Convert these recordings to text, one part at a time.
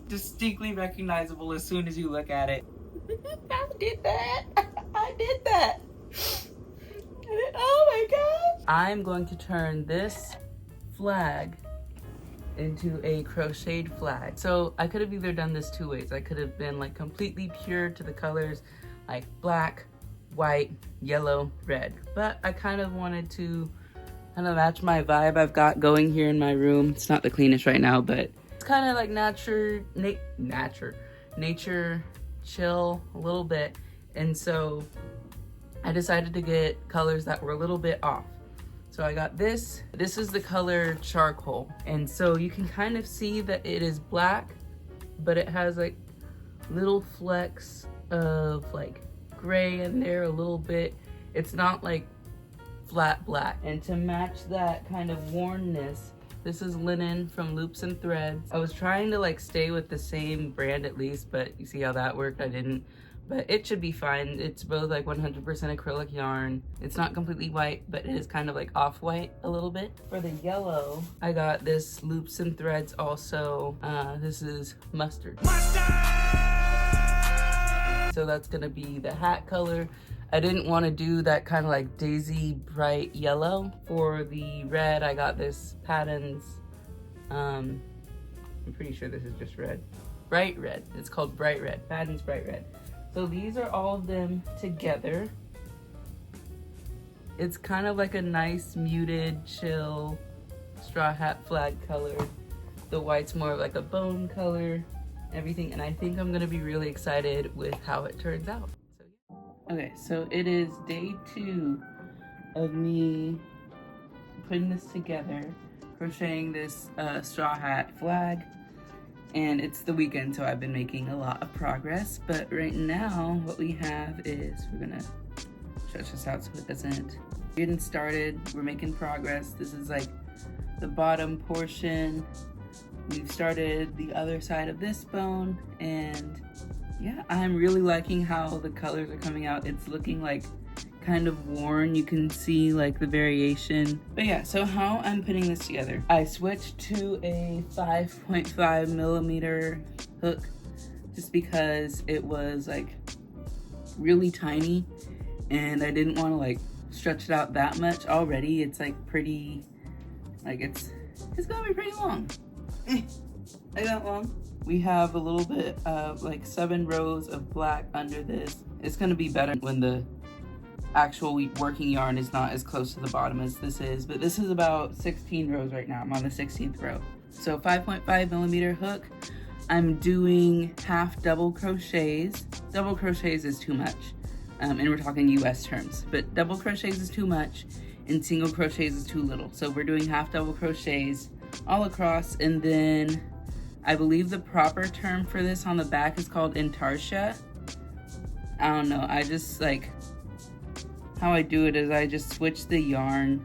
distinctly recognizable as soon as you look at it. I did that. I did that. Oh my gosh. I'm going to turn this flag into a crocheted flag. So I could have either done this two ways. I could have been like completely pure to the colors, like black, white, yellow, red. But I kind of wanted to kind of match my vibe I've got going here in my room. It's not the cleanest right now, but it's kind of like nature chill a little bit. And so I decided to get colors that were a little bit off. So I got this. This is the color charcoal. And so you can kind of see that it is black, but it has like little flecks of like gray in there a little bit. It's not like flat black. And to match that kind of wornness, this is linen from Loops and Threads. I was trying to like stay with the same brand at least, but you see how that worked? I didn't. But it should be fine. It's both like 100% acrylic yarn. It's not completely white, but it is kind of like off-white a little bit. For the yellow, I got this Loops and Threads also. This is mustard. So that's gonna be the hat color. I didn't want to do that kind of like daisy bright yellow. For the red, I got this Patterns. I'm pretty sure this is just red. Bright red. It's called Bright Red. Patterns Bright Red. So these are all of them together. It's kind of like a nice muted, chill straw hat flag color. The white's more like a bone color, everything. And I think I'm gonna be really excited with how it turns out. So, yeah. Okay, so it is day 2 of me putting this together, crocheting this straw hat flag. And it's the weekend, so I've been making a lot of progress. But right now, what we have is, we're gonna stretch this out so it doesn't, we're getting started, we're making progress. This is like the bottom portion. We've started the other side of this bone, and yeah, I'm really liking how the colors are coming out. It's looking like kind of worn. You can see like the variation. But yeah, so how I'm putting this together. I switched to a 5.5 millimeter hook just because it was like really tiny and I didn't want to like stretch it out that much. Already it's like pretty, like it's gonna be pretty long. Like that long. We have a little bit of like 7 rows of black under this. It's gonna be better when the actual working yarn is not as close to the bottom as this is, but this is about 16 rows right now. I'm on the 16th row. So 5.5 millimeter hook. I'm doing half double crochets. Double crochets is too much, and we're talking US terms, but double crochets is too much and single crochets is too little. So we're doing half double crochets all across, and then I believe the proper term for this on the back is called intarsia. I don't know, I just like, how I do it is I just switch the yarn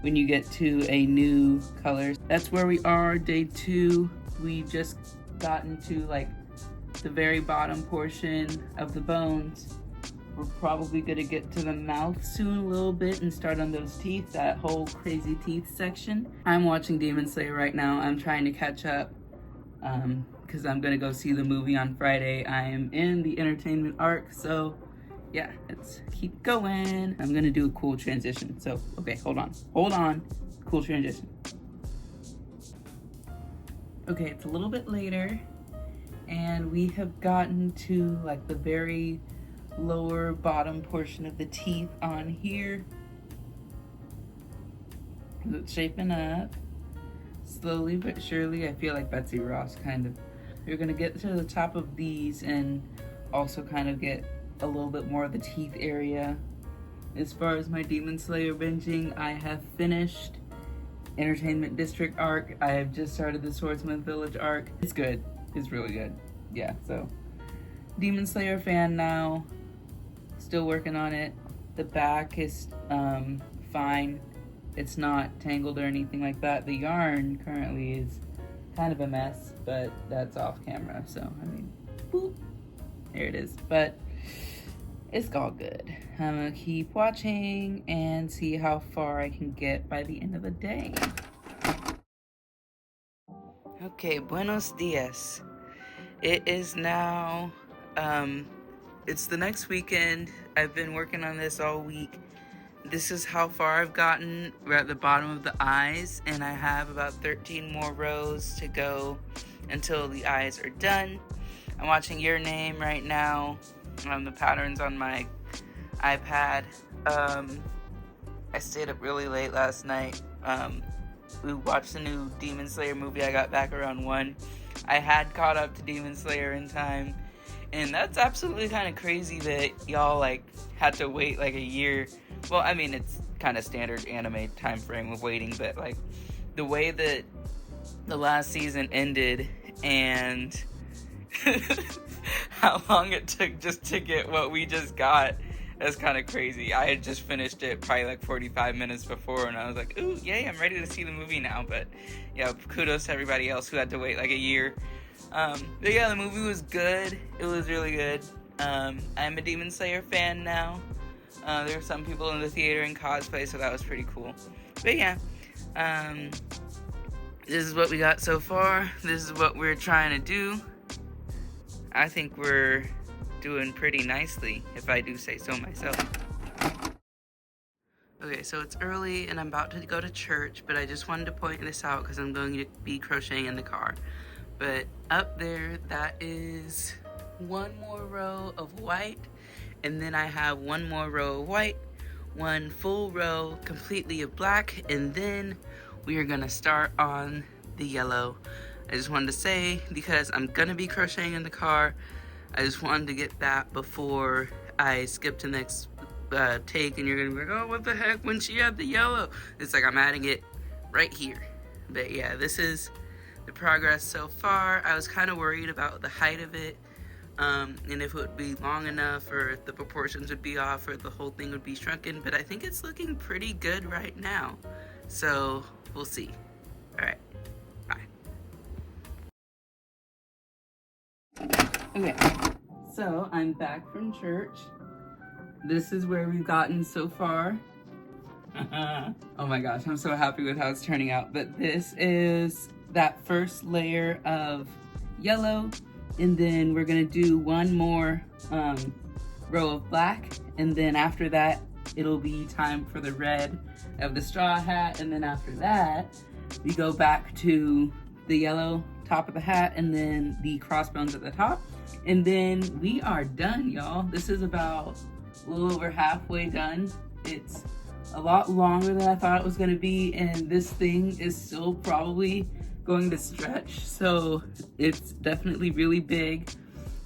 when you get to a new color. That's where we are, day 2. We just gotten to like the very bottom portion of the bones. We're probably gonna get to the mouth soon a little bit and start on those teeth, that whole crazy teeth section. I'm watching Demon Slayer right now. I'm trying to catch up because I'm gonna go see the movie on Friday. I am in the entertainment arc, so yeah, let's keep going. I'm gonna do a cool transition. So, okay, hold on. Cool transition. Okay, it's a little bit later and we have gotten to like the very lower bottom portion of the teeth on here. It's shaping up slowly but surely. I feel like Betsy Ross kind of. You're gonna get to the top of these and also kind of get a little bit more of the teeth area. As far as my Demon Slayer binging, I have finished Entertainment District arc. I have just started the Swordsman Village arc. It's good. It's really good. Yeah, so Demon Slayer fan now. Still working on it. The back is fine. It's not tangled or anything like that. The yarn currently is kind of a mess, but that's off camera. So, I mean, boop. There it is. But it's all good. I'm gonna keep watching and see how far I can get by the end of the day. Okay, buenos dias. It is now, it's the next weekend. I've been working on this all week. This is how far I've gotten. We're at the bottom of the eyes, and I have about 13 more rows to go until the eyes are done. I'm watching Your Name right now. The pattern's on my iPad. I stayed up really late last night. We watched the new Demon Slayer movie. I got back around 1. I had caught up to Demon Slayer in time. And that's absolutely kind of crazy that y'all, like, had to wait, like, a year. Well, I mean, it's kind of standard anime time frame of waiting, but, like, the way that the last season ended and how long it took just to get what we just got, that's kind of crazy. I had just finished it probably like 45 minutes before, and I was like, ooh, yay, I'm ready to see the movie now. But yeah, kudos to everybody else who had to wait like a year. But yeah, the movie was good. It was really good. I'm a Demon Slayer fan now. There were some people in the theater in cosplay, so that was pretty cool. But yeah, this is what we got so far. This is what we're trying to do. I think we're doing pretty nicely, if I do say so myself. Okay, so it's early and I'm about to go to church, but I just wanted to point this out because I'm going to be crocheting in the car. But up there, that is one more row of white, and then I have one more row of white, one full row completely of black, and then we are gonna start on the yellow. I just wanted to say, because I'm gonna be crocheting in the car, I just wanted to get that before I skip to the next take, and you're gonna be like, oh, what the heck, when she had the yellow? It's like I'm adding it right here. But yeah, this is the progress so far. I was kind of worried about the height of it, and if it would be long enough, or if the proportions would be off, or the whole thing would be shrunken, but I think it's looking pretty good right now. So, we'll see. Alright, bye. Okay, so I'm back from church. This is where we've gotten so far. Oh my gosh, I'm so happy with how it's turning out. But this is that first layer of yellow, and then we're gonna do one more row of black, and then after that it'll be time for the red of the straw hat, and then after that we go back to the yellow top of the hat and then the crossbones at the top, and then we are done, y'all. This is about a little over halfway done. It's a lot longer than I thought it was going to be, and this thing is still probably going to stretch, so it's definitely really big.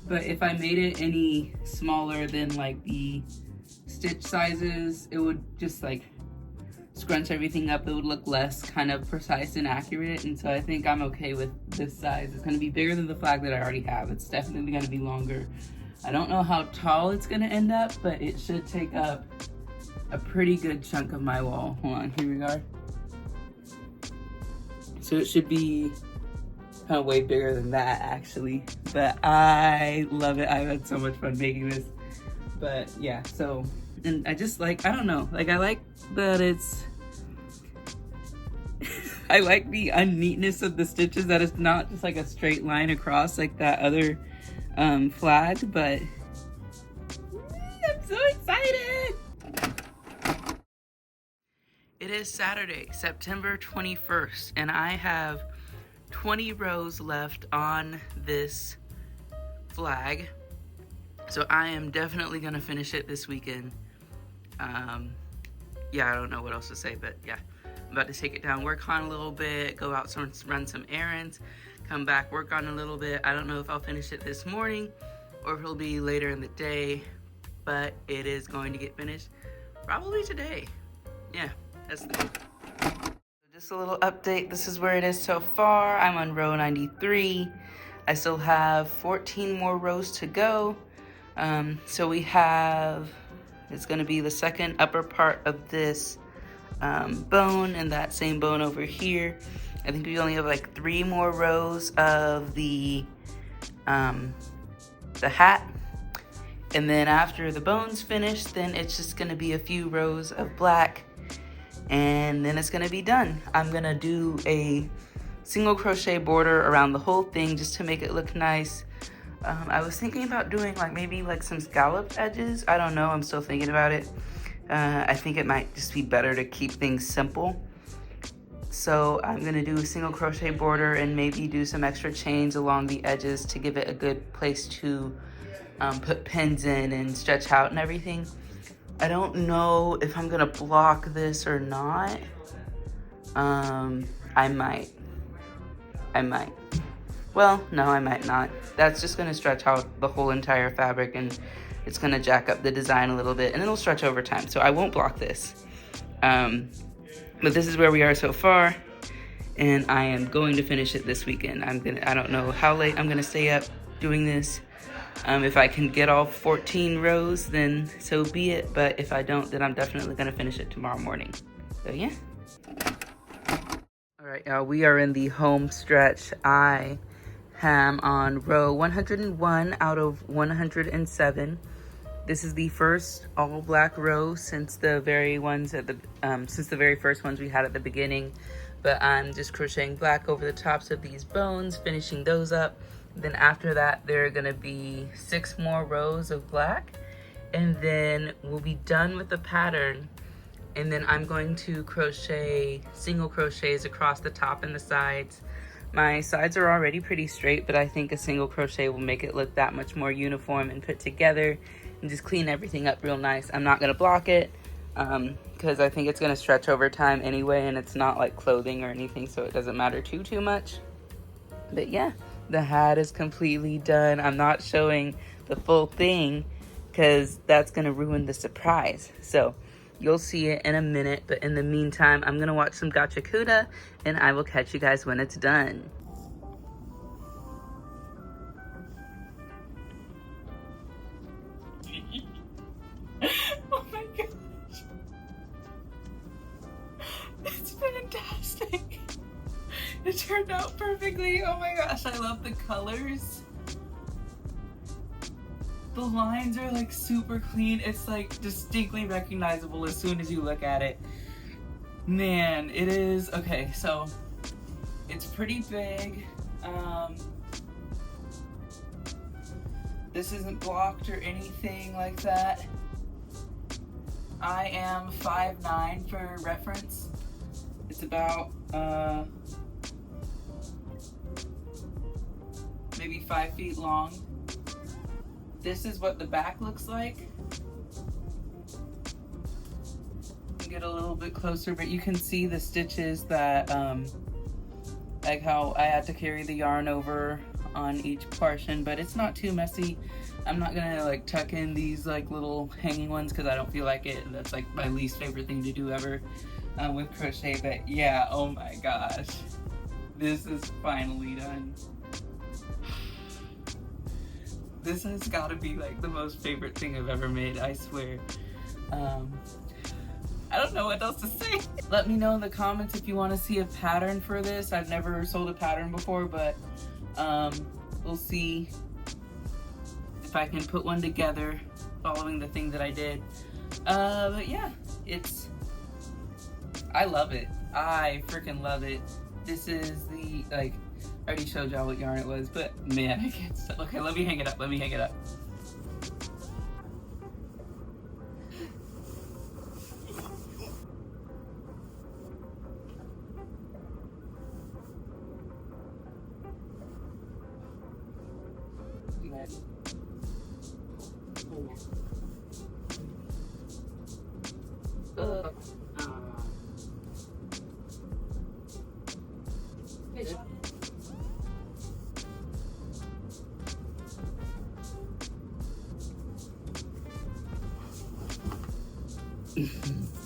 But if I made it any smaller than like the stitch sizes, it would just like scrunch everything up. It would look less kind of precise and accurate, and so I think I'm okay with this size. It's going to be bigger than the flag that I already have. It's definitely going to be longer. I don't know how tall it's going to end up, but it should take up a pretty good chunk of my wall. Hold on, here we are. So it should be kind of way bigger than that, actually. But I love it. I've had so much fun making this. But yeah, so, and I just like, I don't know, like I like that it's, I like the unneatness of the stitches, that it's not just like a straight line across like that other flag, but I'm so excited. It is Saturday, September 21st, and I have 20 rows left on this flag. So I am definitely gonna finish it this weekend. Yeah, I don't know what else to say, but yeah. I'm about to take it down, work on a little bit, go out, run some errands, come back, work on a little bit. I don't know if I'll finish it this morning or if it'll be later in the day, but it is going to get finished probably today. Yeah, that's the goal. So just a little update. This is where it is so far. I'm on row 93. I still have 14 more rows to go. So we have, it's going to be the second upper part of this bone and that same bone over here. I think we only have like 3 more rows of the hat, and then after the bone's finished, then it's just going to be a few rows of black, and then it's going to be done. I'm going to do a single crochet border around the whole thing just to make it look nice. I was thinking about doing like maybe like some scalloped edges. I don't know, I'm still thinking about it. I think it might just be better to keep things simple. So I'm gonna do a single crochet border and maybe do some extra chains along the edges to give it a good place to put pins in and stretch out and everything. I don't know if I'm gonna block this or not. I might. Well, no, I might not. That's just gonna stretch out the whole entire fabric and it's gonna jack up the design a little bit and it'll stretch over time. So I won't block this. But this is where we are so far and I am going to finish it this weekend. I don't know how late I'm gonna stay up doing this. If I can get all 14 rows, then so be it. But if I don't, then I'm definitely gonna finish it tomorrow morning. So yeah. All right, y'all, we are in the home stretch. I am on row 101 out of 107. This is the first all black row since the very first ones we had at the beginning. But I'm just crocheting black over the tops of these bones, finishing those up. Then after that, there are gonna be 6 more rows of black, and then we'll be done with the pattern. And then I'm going to crochet single crochets across the top and the sides. My sides are already pretty straight, but I think a single crochet will make it look that much more uniform and put together and just clean everything up real nice. I'm not gonna block it because I think it's gonna stretch over time anyway, and it's not like clothing or anything, so it doesn't matter too much. But yeah, the hat is completely done. I'm not showing the full thing because that's gonna ruin the surprise. So you'll see it in a minute, but in the meantime, I'm gonna watch some Gotcha Cuda and I will catch you guys when it's done. Oh my gosh. It's fantastic. It turned out perfectly. Oh my gosh, I love the colors. The lines are like super clean. It's like distinctly recognizable as soon as you look at it. Man, it is. Okay, so it's pretty big. This isn't blocked or anything like that. I am 5'9" for reference. It's about maybe 5 feet long. This is what the back looks like. Get a little bit closer, but you can see the stitches that like how I had to carry the yarn over on each portion, but it's not too messy. I'm not gonna like tuck in these like little hanging ones because I don't feel like it. That's like my least favorite thing to do ever with crochet. But yeah, oh my gosh, this is finally done. This has got to be like the most favorite thing I've ever made, I swear. I don't know what else to say. Let me know in the comments if you want to see a pattern for this. I've never sold a pattern before, but we'll see if I can put one together following the thing that I did. But yeah, I love it. I freaking love it. This is the, like, I already showed y'all what yarn it was, but man, I can't stop. Okay, let me hang it up.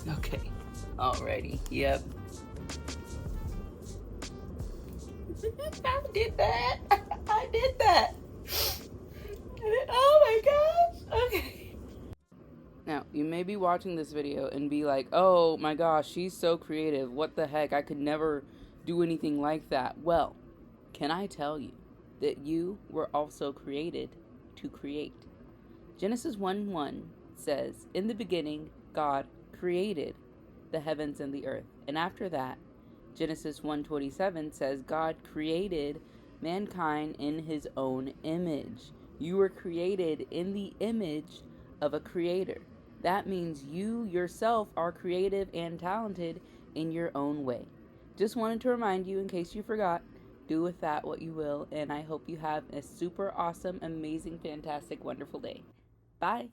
Okay, alrighty, yep. I did that. Oh my gosh, okay. Now, you may be watching this video and be like, oh my gosh, she's so creative. What the heck? I could never do anything like that. Well, can I tell you that you were also created to create? Genesis 1:1 says, in the beginning, God created the heavens and the earth. And after that, Genesis 1:27 says God created mankind in his own image. You were created in the image of a creator. That means you yourself are creative and talented in your own way. Just wanted to remind you in case you forgot. Do with that what you will, and I hope you have a super awesome, amazing, fantastic, wonderful day. Bye.